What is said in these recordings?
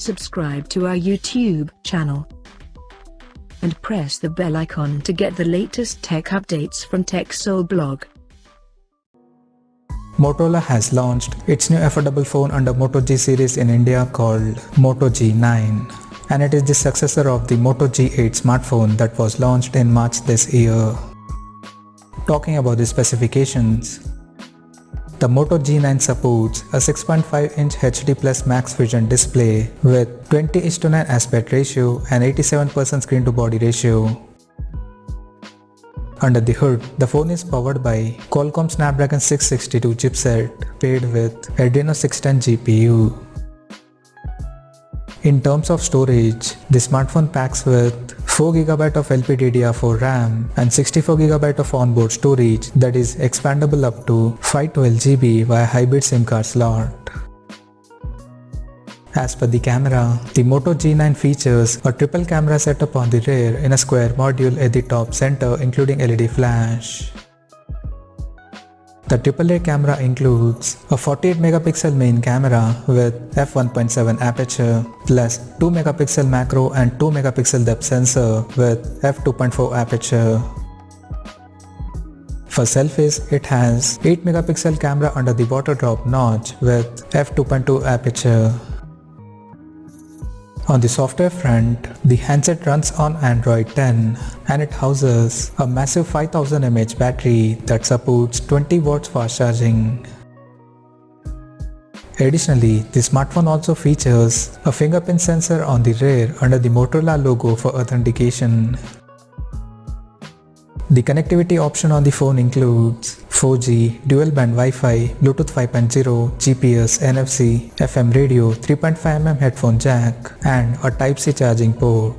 subscribe to our YouTube channel and press the bell icon to get the latest tech updates from TechSole Blog. Motorola has launched its new affordable phone under Moto G series in India called Moto G9, and it is the successor of the Moto G8 smartphone that was launched in March this year. Talking about the specifications, the Moto G9 supports a 6.5-inch HD Plus Max Vision display with 20:9 aspect ratio and 87% screen to body ratio. Under the hood, the phone is powered by Qualcomm Snapdragon 662 chipset paired with Adreno 610 GPU. In terms of storage, the smartphone packs with 4GB of LPDDR4 RAM and 64GB of onboard storage that is expandable up to 512GB via hybrid SIM card slot. As per the camera, the Moto G9 features a triple camera setup on the rear in a square module at the top center including LED flash. The AAA camera includes a 48MP main camera with f1.7 aperture plus 2MP macro and 2MP depth sensor with f2.4 aperture. For selfies, it has 8MP camera under the water drop notch with f2.2 aperture. On the software front, the handset runs on Android 10 and it houses a massive 5000 mAh battery that supports 20 watts fast charging. Additionally, the smartphone also features a fingerprint sensor on the rear under the Motorola logo for authentication. The connectivity option on the phone includes 4G, dual band Wi-Fi, Bluetooth 5.0, GPS, NFC, FM radio, 3.5mm headphone jack, and a Type-C charging port.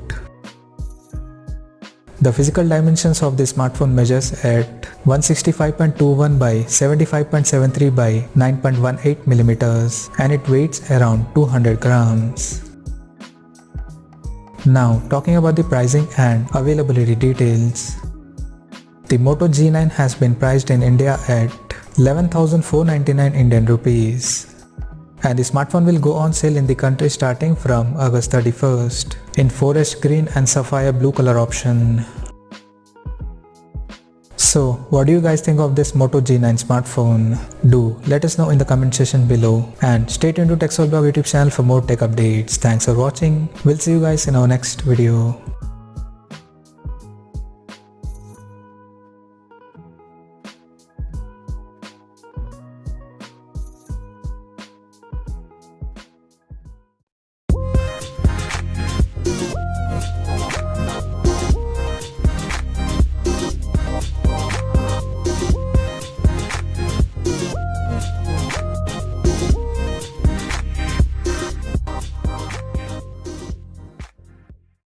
The physical dimensions of the smartphone measures at 165.21 by 75.73 by 9.18mm and it weighs around 200 grams. Now talking about the pricing and availability details. The Moto G9 has been priced in India at 11,499 Indian rupees. And the smartphone will go on sale in the country starting from August 31st in forest green and sapphire blue color option. So what do you guys think of this Moto G9 smartphone? Do let us know in the comment section below and stay tuned to TechSole Blog YouTube channel for more tech updates. Thanks for watching. We'll see you guys in our next video.